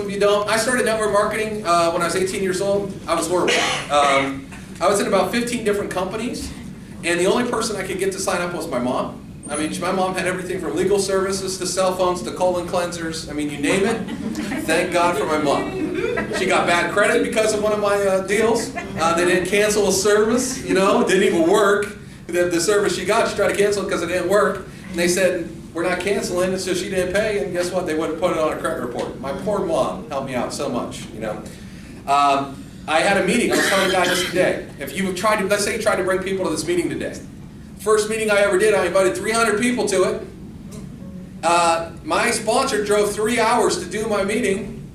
of you don't. I started network marketing when I was 18 years old. I was horrible. I was in about 15 different companies, and the only person I could get to sign up was my mom. I mean, my mom had everything from legal services to cell phones to colon cleansers. I mean, you name it. Thank God for my mom. She got bad credit because of one of my deals. They didn't cancel a service, you know, it didn't even work. The service she got, she tried to cancel it because it didn't work. And they said, we're not canceling it, so she didn't pay, and guess what? They wouldn't put it on a credit report. My poor mom helped me out so much, you know. I had a meeting. I was telling a guy this today. If you tried to, let's say you tried to bring people to this meeting today. First meeting I ever did, I invited 300 people to it. My sponsor drove 3 hours to do my meeting,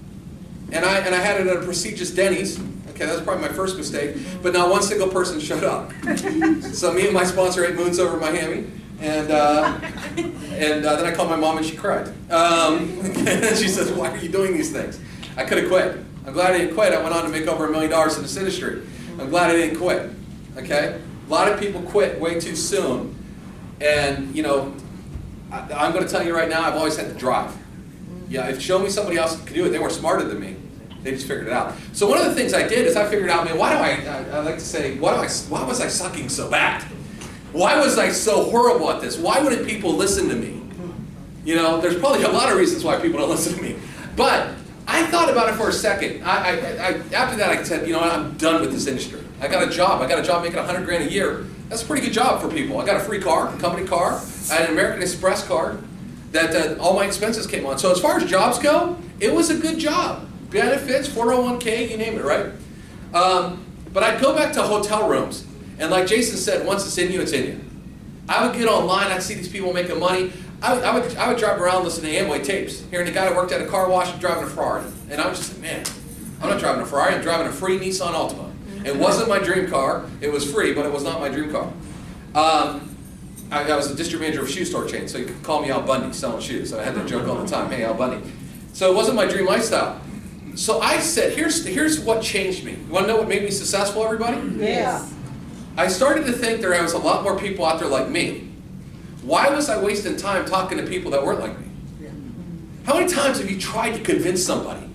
and I had it at a prestigious Denny's. Okay, that was probably my first mistake, but not one single person showed up. So me and my sponsor ate moons over Miami, and then I called my mom and she cried. She says, why are you doing these things? I could have quit. I'm glad I didn't quit. I went on to make over $1 million in this industry. I'm glad I didn't quit, okay? A lot of people quit way too soon, and you know, I'm going to tell you right now, I've always had the drive. Yeah, if show me somebody else who could do it, they were smarter than me. They just figured it out. So one of the things I did is I figured out, man, I like to say, why was I sucking so bad? Why was I so horrible at this? Why wouldn't people listen to me? You know, there's probably a lot of reasons why people don't listen to me. But I thought about it for a second. After that, I said, you know what, I'm done with this industry. I got a job. I got a job making $100 grand a year. That's a pretty good job for people. I got a free car, a company car. I had an American Express card that all my expenses came on. So as far as jobs go, it was a good job. Benefits, 401k, you name it, right? But I'd go back to hotel rooms, and like Jason said, once it's in you, it's in you. I would get online, I'd see these people making money. I would drive around listening to Amway tapes, hearing the guy that worked at a car wash and driving a Ferrari. And I was just like, man, I'm not driving a Ferrari, I'm driving a free Nissan Altima. It wasn't my dream car, it was free, but it was not my dream car. I was a district manager of a shoe store chain, so you could call me Al Bundy selling shoes. So I had that joke all the time, hey, Al Bundy. So it wasn't my dream lifestyle. So I said, here's what changed me. You want to know what made me successful, everybody? Yes. I started to think there was a lot more people out there like me. Why was I wasting time talking to people that weren't like me? How many times have you tried to convince somebody?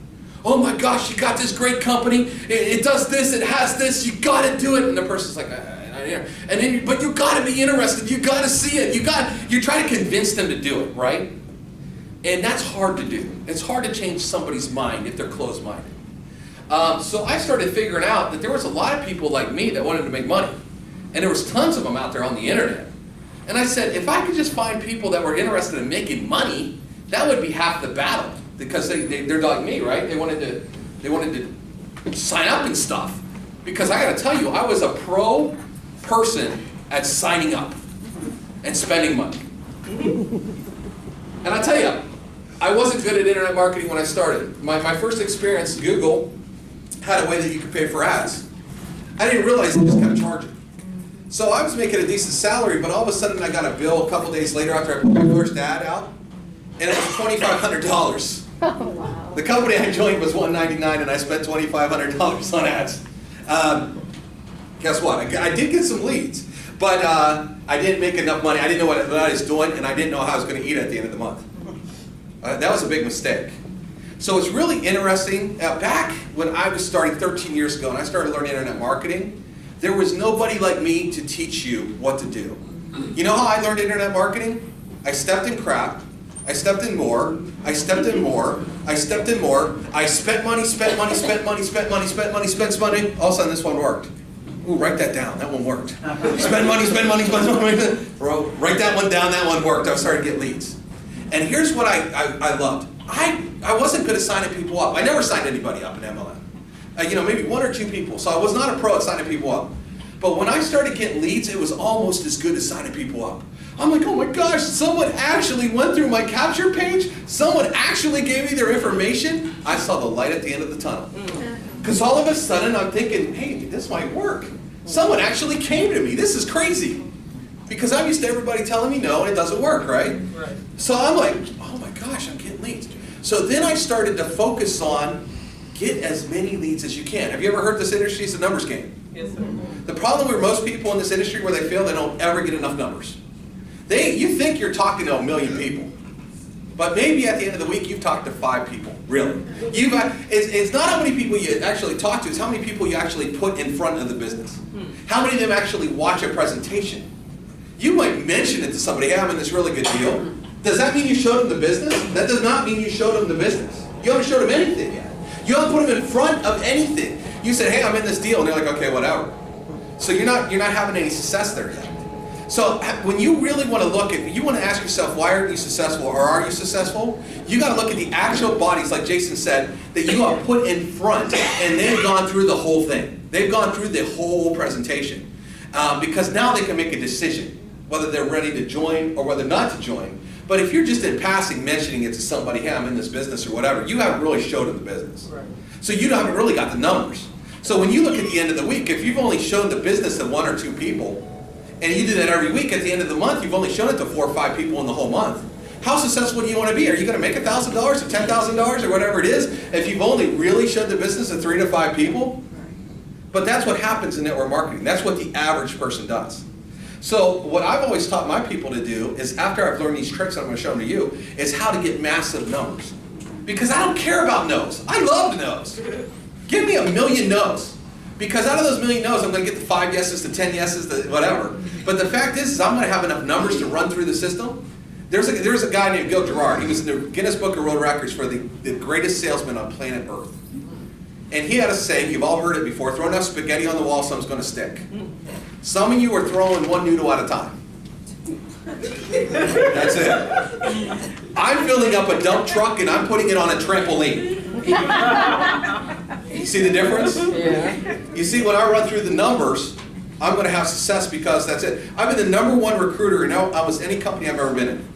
Oh my gosh, you got this great company, it does this, it has this, you got to do it. And the person's like, and then but you got to be interested, you got to see it, you try to convince them to do it, right? And that's hard to do. It's hard to change somebody's mind if they're closed-minded. So I started figuring out that there was a lot of people like me that wanted to make money. And there was tons of them out there on the internet. And I said, if I could just find people that were interested in making money, that would be half the battle. Because they're like me, right? They wanted to sign up and stuff. Because I got to tell you, I was a pro person at signing up and spending money. And I tell you, I wasn't good at internet marketing when I started. My first experience, Google had a way that you could pay for ads. I didn't realize they just kept charging. So I was making a decent salary, but all of a sudden I got a bill a couple days later after I put my first ad out, and it was $2,500. Oh, wow. The company I joined was $199, and I spent $2,500 on ads. Guess what? I did get some leads, but I didn't make enough money. I didn't know what I was doing, and I didn't know how I was going to eat at the end of the month. That was a big mistake. So it's really interesting. Back when I was starting 13 years ago, and I started learning internet marketing, there was nobody like me to teach you what to do. You know how I learned internet marketing? I stepped in crap. I stepped in more. I stepped in more. I stepped in more. I spent money, spent money, spent money, spent money, spent money, spent money. All of a sudden, this one worked. Ooh, write that down. That one worked. Spend money, spend money, spend money. Write that one down. That one worked. I started to get leads. And here's what I loved. I wasn't good at signing people up. I never signed anybody up in MLM. You know, maybe one or two people. So I was not a pro at signing people up. But when I started getting leads, it was almost as good as signing people up. I'm like, oh my gosh, someone actually went through my capture page. Someone actually gave me their information. I saw the light at the end of the tunnel. Because all of a sudden I'm thinking, hey, this might work. Someone actually came to me. This is crazy. Because I'm used to everybody telling me no and it doesn't work, right? Right. So I'm like, oh my gosh, I'm getting leads. So then I started to focus on get as many leads as you can. Have you ever heard this industry is a numbers game? Yes, sir. The problem with most people in this industry where they fail, they don't ever get enough numbers. You think you're talking to 1 million people, but maybe at the end of the week you've talked to 5 people. Really. It's not how many people you actually talk to, it's how many people you actually put in front of the business. How many of them actually watch a presentation? You might mention it to somebody, hey, I'm in this really good deal. Does that mean you showed them the business? That does not mean you showed them the business. You haven't showed them anything yet. You haven't put them in front of anything. You said, hey, I'm in this deal, and they're like, okay, whatever. So you're not having any success there yet. So when you really want to look at, you want to ask yourself, why aren't you successful, or are you successful? You got to look at the actual bodies, like Jason said, that you have put in front, and they've gone through the whole thing. They've gone through the whole presentation. Because now they can make a decision, whether they're ready to join or whether not to join. But if you're just in passing mentioning it to somebody, hey, I'm in this business or whatever, you haven't really showed them the business. Right. So you haven't really got the numbers. So when you look at the end of the week, if you've only shown the business to 1 or 2 people, and you do that every week, at the end of the month, you've only shown it to 4 or 5 people in the whole month. How successful do you want to be? Are you going to make $1,000 or $10,000 or whatever it is if you've only really showed the business to 3 to 5 people? But that's what happens in network marketing. That's what the average person does. So what I've always taught my people to do is, after I've learned these tricks I'm going to show them to you, is how to get massive numbers. Because I don't care about no's. I love no's. Give me 1,000,000 no's. Because out of those 1,000,000 no's, I'm going to get the 5 yeses, the 10 yeses, the whatever. But the fact is I'm going to have enough numbers to run through the system. There's a guy named Gil Gerard. He was in the Guinness Book of World Records for the greatest salesman on planet Earth. And he had a saying, you've all heard it before, throw enough spaghetti on the wall, some's going to stick. Some of you are throwing 1 noodle at a time. That's it. I'm filling up a dump truck and I'm putting it on a trampoline. You see the difference? Yeah. You see, when I run through the numbers, I'm going to have success because that's it. I've been the #1 recruiter in almost any company I've ever been in.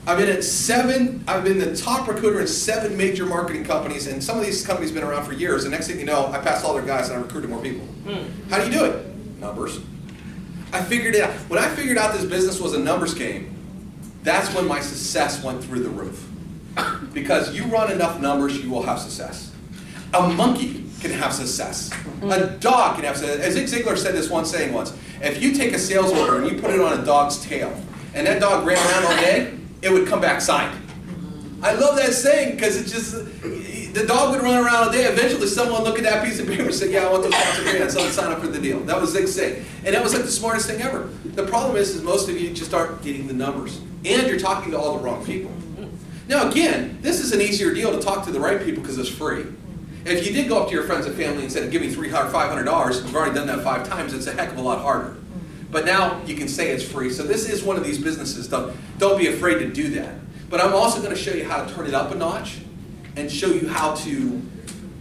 I've been the top recruiter in 7 major marketing companies, and some of these companies have been around for years, and next thing you know, I passed all their guys and I recruited more people. How do you do it? Numbers. I figured it out. When I figured out this business was a numbers game, that's when my success went through the roof. Because you run enough numbers, you will have success. A monkey can have success. A dog can have success. As Zig Ziglar said this one saying once, if you take a sales order and you put it on a dog's tail, and that dog ran around all day, it would come back signed. I love that saying because it's just, the dog would run around all day. Eventually someone would look at that piece of paper and say, yeah, I want those $1,000, so let's sign up for the deal. That was Zig's saying. And that was like the smartest thing ever. The problem is most of you just aren't getting the numbers. And you're talking to all the wrong people. Now again, this is an easier deal to talk to the right people because it's free. If you did go up to your friends and family and said, give me $300, $500, you've already done that 5 times, it's a heck of a lot harder. But now you can say it's free. So this is one of these businesses. Don't be afraid to do that. But I'm also going to show you how to turn it up a notch and show you how to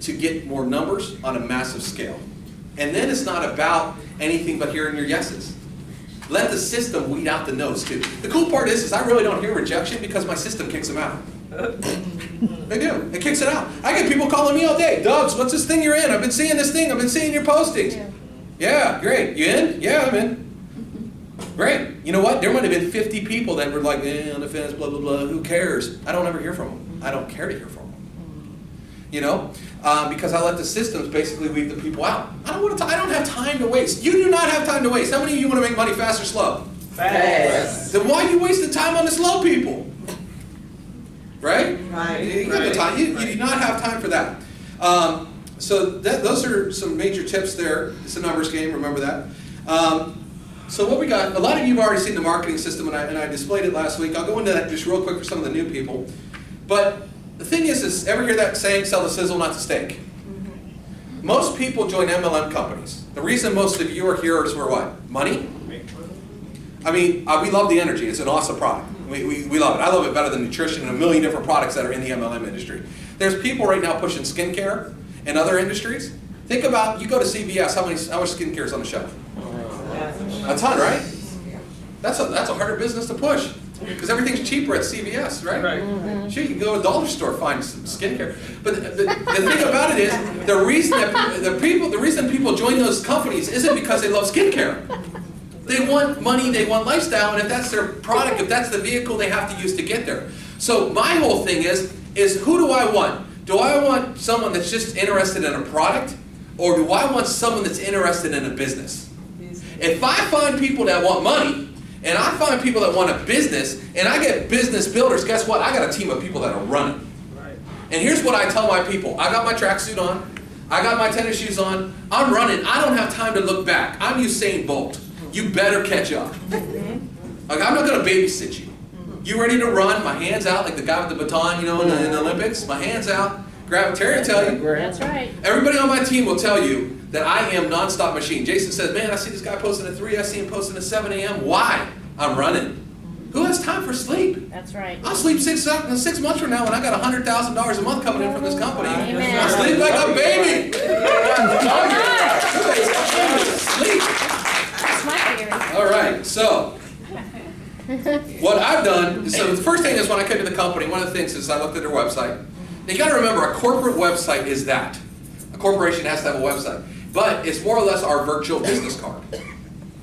get more numbers on a massive scale. And then it's not about anything but hearing your yeses. Let the system weed out the no's too. The cool part is I really don't hear rejection because my system kicks them out. They do. It kicks it out. I get people calling me all day. Dubs, what's this thing you're in? I've been seeing this thing. I've been seeing your postings. Yeah, great. You in? Yeah, I'm in. Great. You know what? There might have been 50 people that were like, on the fence, blah, blah, blah. Who cares? I don't ever hear from them. I don't care to hear from them. You know? Because I let the systems basically weed the people out. I don't have time to waste. You do not have time to waste. How many of you want to make money fast or slow? Fast. Then why are you wasting time on the slow people? Right? Right. You got the time. You do not have time for that. So those are some major tips there. It's a numbers game. Remember that. So what we got, a lot of you have already seen the marketing system, and I displayed it last week. I'll go into that just real quick for some of the new people. But the thing is ever hear that saying, sell the sizzle, not the steak? Most people join MLM companies. The reason most of you are here is for what? Money? I mean, we love the energy. It's an awesome product. We love it. I love it better than nutrition and a million different products that are in the MLM industry. There's people right now pushing skincare and other industries. Think about, you go to CVS, how much skincare is on the shelf? A ton, right? That's a harder business to push because everything's cheaper at CVS, right? Right. Sure, you can go to a dollar store find some skincare. But the thing about it is the reason people join those companies isn't because they love skincare. They want money, they want lifestyle, and if that's their product, if that's the vehicle they have to use to get there. So my whole thing is who do I want? Do I want someone that's just interested in a product, or do I want someone that's interested in a business? If I find people that want money, and I find people that want a business, and I get business builders, guess what? I got a team of people that are running. Right. And here's what I tell my people. I got my tracksuit on. I got my tennis shoes on. I'm running. I don't have time to look back. I'm Usain Bolt. You better catch up. Like, I'm not going to babysit you. You ready to run? My hands out like the guy with the baton, you know, in the Olympics. My hands out. Terry will tell you. That's right. Everybody on my team will tell you that I am nonstop machine. Jason says, man, I see this guy posting at 3. I see him posting at 7 a.m. Why? I'm running. Who has time for sleep? That's right. I'll sleep 6 months from now when I got $100,000 a month coming in from this company. Amen. I sleep like a baby. Sleep. That's my theory. All right, so what I've done, so the first thing is when I came to the company, one of the things is I looked at their website. Now you got to remember, a corporate website is that. A corporation has to have a website. But it's more or less our virtual business card.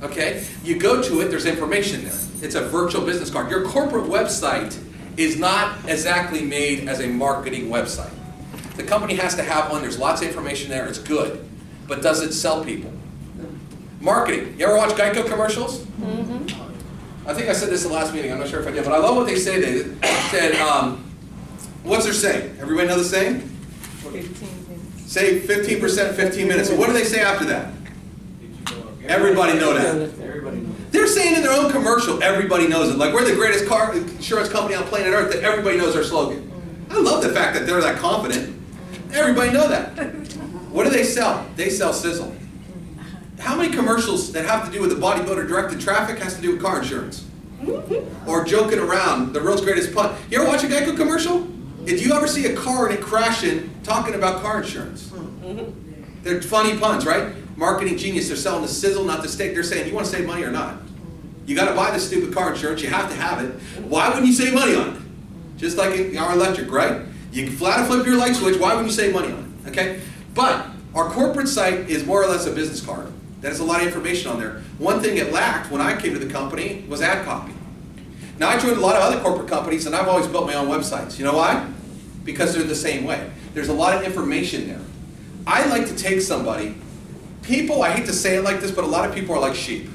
Okay? You go to it, there's information there. It's a virtual business card. Your corporate website is not exactly made as a marketing website. The company has to have one, there's lots of information there, it's good. But does it sell people? Marketing. You ever watch Geico commercials? Mm-hmm. I think I said this in the last meeting, I'm not sure if I did, but I love what they say. They said, what's their saying? Everybody know the saying? 15 minutes. Say 15%, 15 minutes. And what do they say after that? Everybody know that. They're saying in their own commercial, everybody knows it. Like, we're the greatest car insurance company on planet Earth, that everybody knows our slogan. I love the fact that they're that confident. Everybody know that. What do they sell? They sell sizzle. How many commercials that have to do with the bodybuilder directed traffic has to do with car insurance? Or joking around, the world's greatest pun. You ever watch a Geico commercial? Did you ever see a car and it crashing talking about car insurance? They're funny puns, right? Marketing genius, they're selling the sizzle, not the steak. They're saying, you want to save money or not? You got to buy this stupid car insurance, you have to have it. Why wouldn't you save money on it? Just like in our electric, right? You flat flip your light switch, why wouldn't you save money on it? Okay? But our corporate site is more or less a business card. That has a lot of information on there. One thing it lacked when I came to the company was ad copy. Now I joined a lot of other corporate companies and I've always built my own websites. You know why? Because they're the same way. There's a lot of information there. I like to take somebody, people, I hate to say it like this, but a lot of people are like sheep.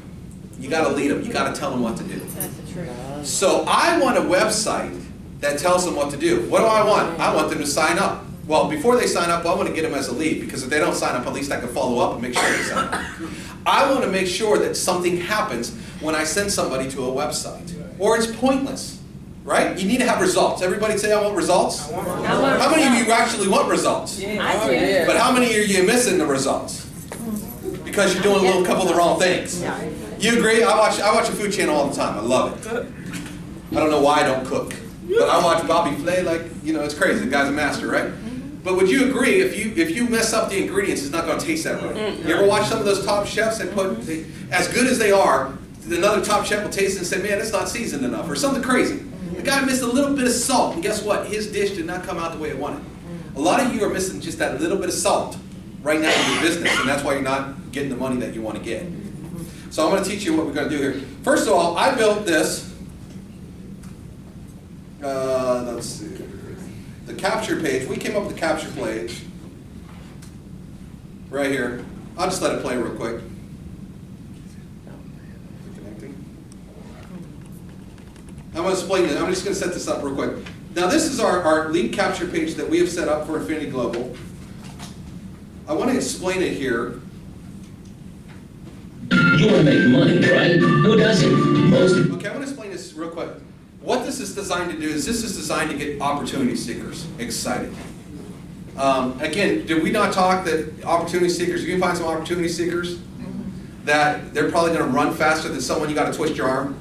You got to lead them. You got to tell them what to do. That's the truth. So I want a website that tells them what to do. What do I want? I want them to sign up. Well, before they sign up, I want to get them as a lead, because if they don't sign up, at least I can follow up and make sure they sign up. I want to make sure that something happens when I send somebody to a website, or it's pointless, right? You need to have results. Everybody say, I want results? How many of you actually want results? I do. But how many are you missing the results? Because you're doing a little couple of the wrong things. You agree? I watch a food channel all the time. I love it. I don't know why I don't cook, but I watch Bobby Flay like, you know, it's crazy. The guy's a master, right? But would you agree, if you mess up the ingredients, it's not going to taste that right? You ever watch some of those top chefs that put, as good as they are, another top chef will taste it and say, man, it's not seasoned enough, or something crazy. The guy missed a little bit of salt, and guess what? His dish did not come out the way it wanted. A lot of you are missing just that little bit of salt right now in your business, and that's why you're not getting the money that you want to get. So I'm going to teach you what we're going to do here. First of all, I built this. Let's see. The capture page. We came up with the capture page right here. I'll just let it play real quick. Connecting. I'm going to explain this. I'm just going to set this up real quick. Now this is our lead capture page that we have set up for Enfiniti Global. I want to explain it here. You want to make money, right? Who doesn't? Most. Okay, I want to explain this real quick. What this is designed to do is this is designed to get opportunity seekers excited. Again, did we not talk that opportunity seekers, you can find some opportunity seekers that they're probably going to run faster than someone you got to twist your arm?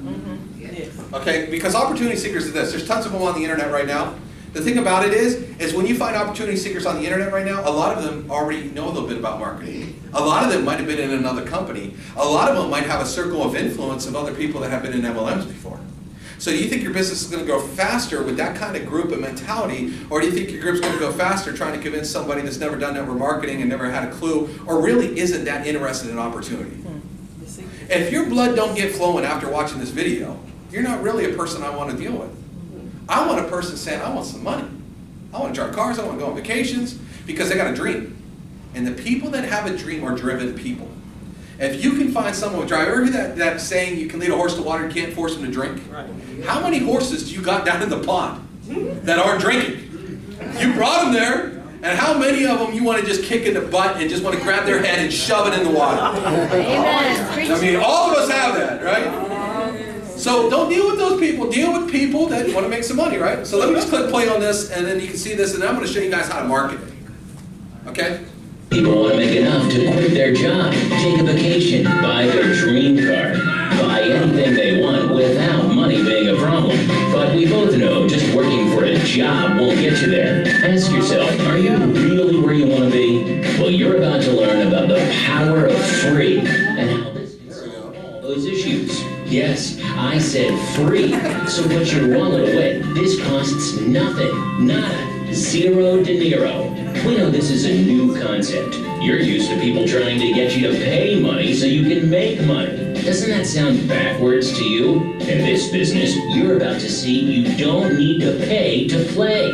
Okay, because opportunity seekers are this. There's tons of them on the internet right now. The thing about it is when you find opportunity seekers on the internet right now, a lot of them already know a little bit about marketing. A lot of them might have been in another company. A lot of them might have a circle of influence of other people that have been in MLMs before. So do you think your business is going to go faster with that kind of group and mentality, or do you think your group's going to go faster trying to convince somebody that's never done network marketing and never had a clue, or really isn't that interested in opportunity? If your blood don't get flowing after watching this video, you're not really a person I want to deal with. I want a person saying, I want some money. I want to drive cars, I want to go on vacations, because they got a dream. And the people that have a dream are driven people. If you can find someone with drive, ever hear that saying, you can lead a horse to water, you can't force him to drink? Right. How many horses do you got down in the pond that aren't drinking? You brought them there. And how many of them you want to just kick in the butt and just want to grab their head and shove it in the water? Amen. I mean, all of us have that, right? So don't deal with those people. Deal with people that want to make some money, right? So let me just click play on this, and then you can see this, and I'm going to show you guys how to market it. Okay? People want to make enough to quit their job, take a vacation, buy their dream car, buy anything they want without money being a problem. But we both know just working for a job won't get you there. Ask yourself, are you really where you want to be? Well, you're about to learn about the power of free and how this can solve all those issues. Yes, I said free. So put your wallet away. This costs nothing. Nada. Zero dinero. We know this is a new concept. You're used to people trying to get you to pay money so you can make money. Doesn't that sound backwards to you? In this business, you're about to see you don't need to pay to play.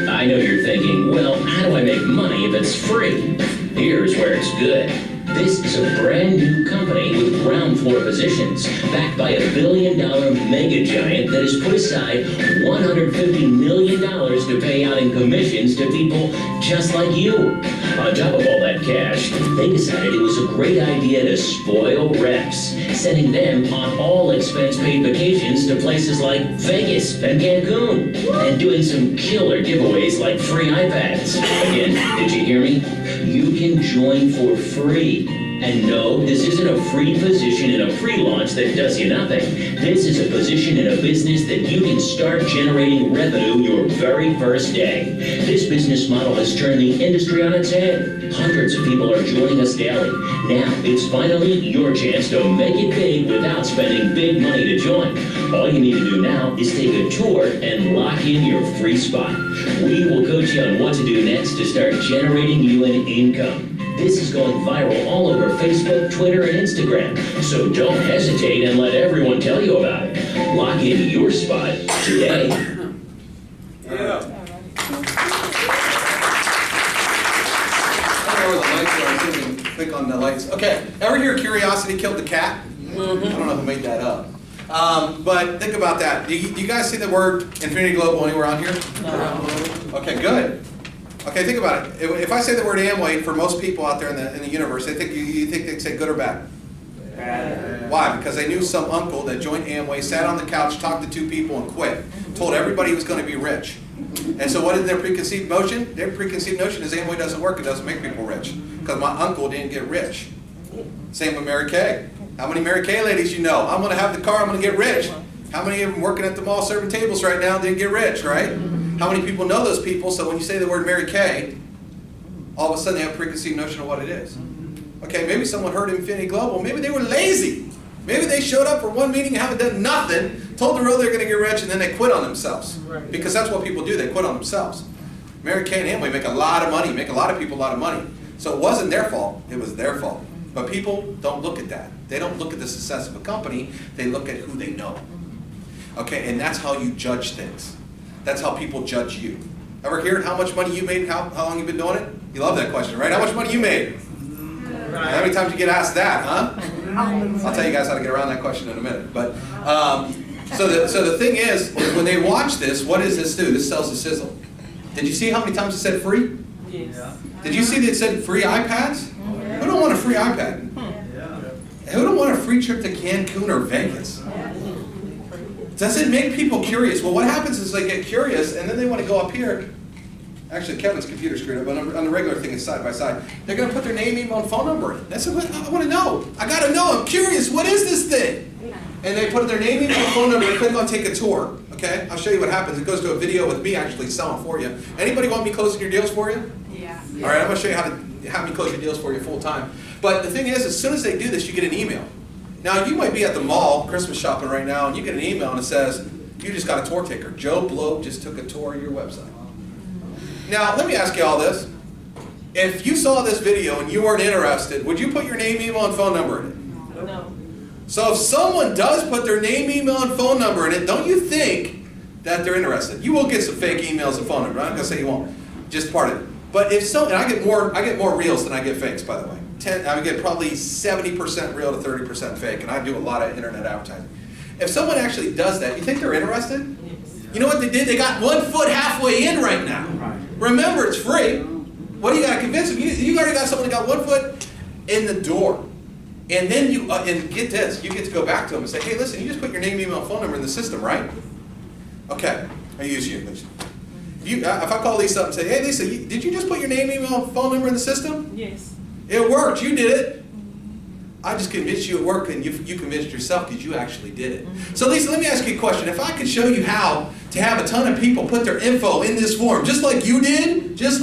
I know you're thinking, well, how do I make money if it's free? Here's where it's good. This is a brand new company with ground floor positions, backed by $1 billion mega giant that has put aside $150 million to pay out in commissions to people just like you. On top of all that cash, they decided it was a great idea to spoil reps, sending them on all expense-paid vacations to places like Vegas and Cancun, and doing some killer giveaways like free iPads. Again, did you hear me? You can join for free. And no, this isn't a free position in a pre-launch that does you nothing. This is a position in a business that you can start generating revenue your very first day. This business model has turned the industry on its head. Hundreds of people are joining us daily. Now, it's finally your chance to make it big without spending big money to join. All you need to do now is take a tour and lock in your free spot. We will coach you on what to do next to start generating you an income. This is going viral all over Facebook, Twitter, and Instagram. So don't hesitate and let everyone tell you about it. Lock in your spot today. Yeah. I don't know where the lights are. I didn't click on the lights. Okay. Ever hear curiosity killed the cat? I don't know who made that up. But think about that. Do you guys see the word Enfiniti Global anywhere on here? No. Okay, good. Okay, think about it. If I say the word Amway, for most people out there in the universe, they think you think they say good or bad? Bad. Why? Because they knew some uncle that joined Amway, sat on the couch, talked to two people, and quit. Told everybody he was going to be rich. And so what is their preconceived notion? Their preconceived notion is Amway doesn't work, it doesn't make people rich. Because my uncle didn't get rich. Same with Mary Kay. How many Mary Kay ladies you know? I'm going to have the car, I'm going to get rich. How many of them working at the mall serving tables right now didn't get rich, right? How many people know those people? So when you say the word Mary Kay, all of a sudden they have a preconceived notion of what it is. Okay, maybe someone heard Enfiniti Global. Maybe they were lazy. Maybe they showed up for one meeting and haven't done nothing, told the world they're going to get rich, and then they quit on themselves. Because that's what people do. They quit on themselves. Mary Kay and Amway make a lot of money, make a lot of people a lot of money. So it wasn't their fault. It was their fault. But people don't look at that. They don't look at the success of a company. They look at who they know. Okay, and that's how you judge things. That's how people judge you. Ever hear how much money you made, how long you've been doing it? You love that question, right? How much money you made? How many times you get asked that, huh? I'll tell you guys how to get around that question in a minute. But so the thing is when they watch this, what does this do? This sells the sizzle. Did you see how many times it said free? Yes. Did you see that it said free iPads? Who don't want a free iPad? Who don't want a free trip to Cancun or Vegas? Does it make people curious? Well, what happens is they get curious and then they want to go up here. Actually, Kevin's computer screwed up, but on the regular thing is side by side. They're going to put their name, email, and phone number in. That's what I want to know. I got to know. I'm curious. What is this thing? And they put their name, email, and phone number. They click on take a tour. Okay? I'll show you what happens. It goes to a video with me actually selling for you. Anybody want me closing your deals for you? Yeah. All right, I'm going to show you how to have me close your deals for you full time. But the thing is, as soon as they do this, you get an email. Now, you might be at the mall, Christmas shopping right now, and you get an email and it says, you just got a tour taker. Joe Blow just took a tour of your website. Now, let me ask you all this. If you saw this video and you weren't interested, would you put your name, email, and phone number in it? No. So if someone does put their name, email, and phone number in it, don't you think that they're interested? You will get some fake emails and phone number. I'm not going to say you won't. Just part of it. But if so, and I get more reals than I get fakes, by the way. I would get probably 70% real to 30% fake, and I do a lot of internet advertising. If someone actually does that, you think they're interested? Yes. You know what they did? They got 1 foot halfway in right now. Remember, it's free. What do you got to convince them? You already got someone that got one foot in the door. And then you, and get this, you get to go back to them and say, hey, listen, you just put your name, email, and phone number in the system, right? Okay, I use you. If I call Lisa up and say, hey, Lisa, did you just put your name, email, and phone number in the system? Yes. It worked, you did it. I just convinced you it worked, and you convinced yourself because you actually did it. So Lisa, let me ask you a question. If I could show you how to have a ton of people put their info in this form, just like you did, Yes.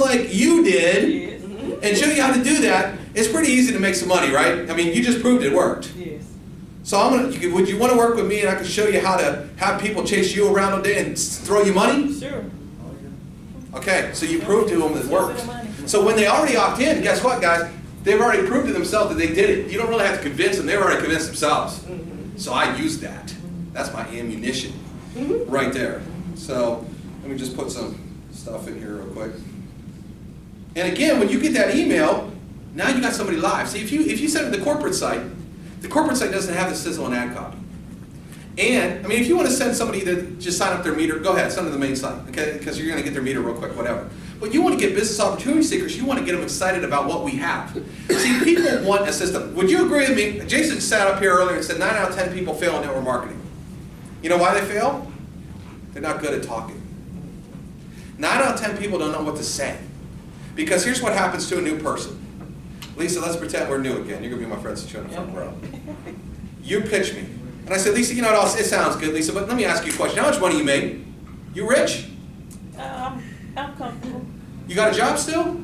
and show you how to do that, it's pretty easy to make some money, right? I mean, you just proved it worked. Yes. So would you want to work with me and I can show you how to have people chase you around all day and throw you money? Sure. Okay, so you proved to them that it works. So when they already opt in, guess what, guys? They've already proved to themselves that they did it. You don't really have to convince them. They've already convinced themselves. So I use that. That's my ammunition right there. So let me just put some stuff in here real quick. And again, when you get that email, now you got somebody live. See, if you send it to the corporate site doesn't have the sizzle and ad copy. And, I mean, if you want to send somebody to just sign up their meter, go ahead, send them to the main site, okay? Because you're going to get their meter real quick, whatever. But you want to get business opportunity seekers, you want to get them excited about what we have. See, people want a system. Would you agree with me? Jason sat up here earlier and said 9 out of 10 people fail in network marketing. You know why they fail? They're not good at talking. 9 out of 10 people don't know what to say. Because here's what happens to a new person. Lisa, let's pretend we're new again. You're going to be my friend since you're in the front row. You pitch me. And I said, Lisa, you know what, it sounds good, Lisa, but let me ask you a question. How much money you make? You rich? I'm comfortable. You got a job still?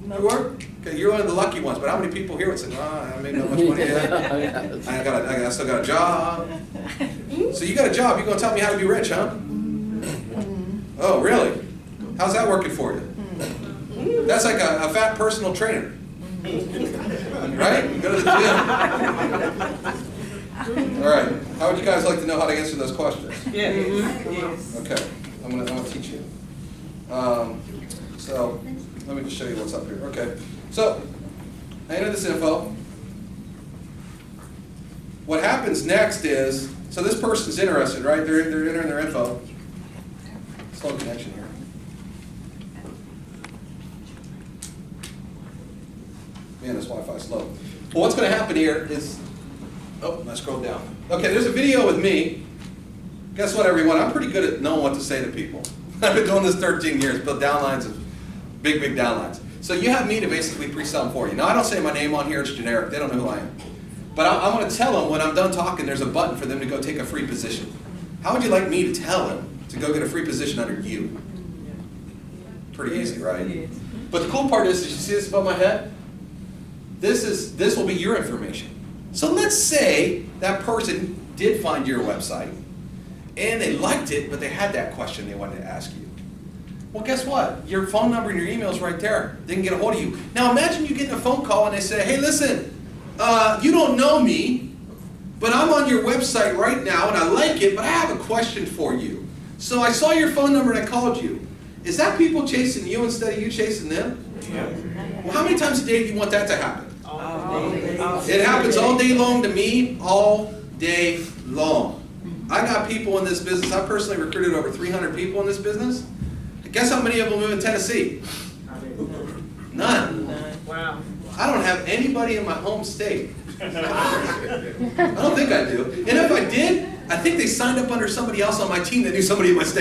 No. You work? Okay, you're one of the lucky ones, but how many people here would say, I made not much money yet. I still got a job. So you got a job, you're going to tell me how to be rich, huh? Oh, really? How's that working for you? That's like a fat personal trainer. Right? You go to the gym. All right. How would you guys like to know how to answer those questions? Yes. Okay. I'm gonna teach you. So let me just show you what's up here. Okay. So I enter this info. What happens next is, so this person's interested, right? They're entering their info. Slow connection here. Man, this Wi-Fi is slow. Well, what's going to happen here is, oh, I scrolled down. Okay, there's a video with me. Guess what, everyone? I'm pretty good at knowing what to say to people. I've been doing this 13 years, built downlines of big downlines. So you have me to basically pre-sell them for you. Now, I don't say my name on here. It's generic. They don't know who I am. But I'm going to tell them when I'm done talking, there's a button for them to go take a free position. How would you like me to tell them to go get a free position under you? Pretty easy, right? Yes. But the cool part is, did you see this above my head? This will be your information. So let's say that person did find your website and they liked it, but they had that question they wanted to ask you. Well, guess what? Your phone number and your email is right there. They can get a hold of you. Now imagine you get a phone call and they say, hey, listen, you don't know me, but I'm on your website right now and I like it, but I have a question for you. So I saw your phone number and I called you. Is that people chasing you instead of you chasing them? Yeah. Well, how many times a day do you want that to happen? All day. It happens all day long to me, all day long. I got people in this business. I personally recruited over 300 people in this business. Guess how many of them live in Tennessee? None. Wow. I don't have anybody in my home state. I don't think I do. And if I did, I think they signed up under somebody else on my team that knew somebody in my state.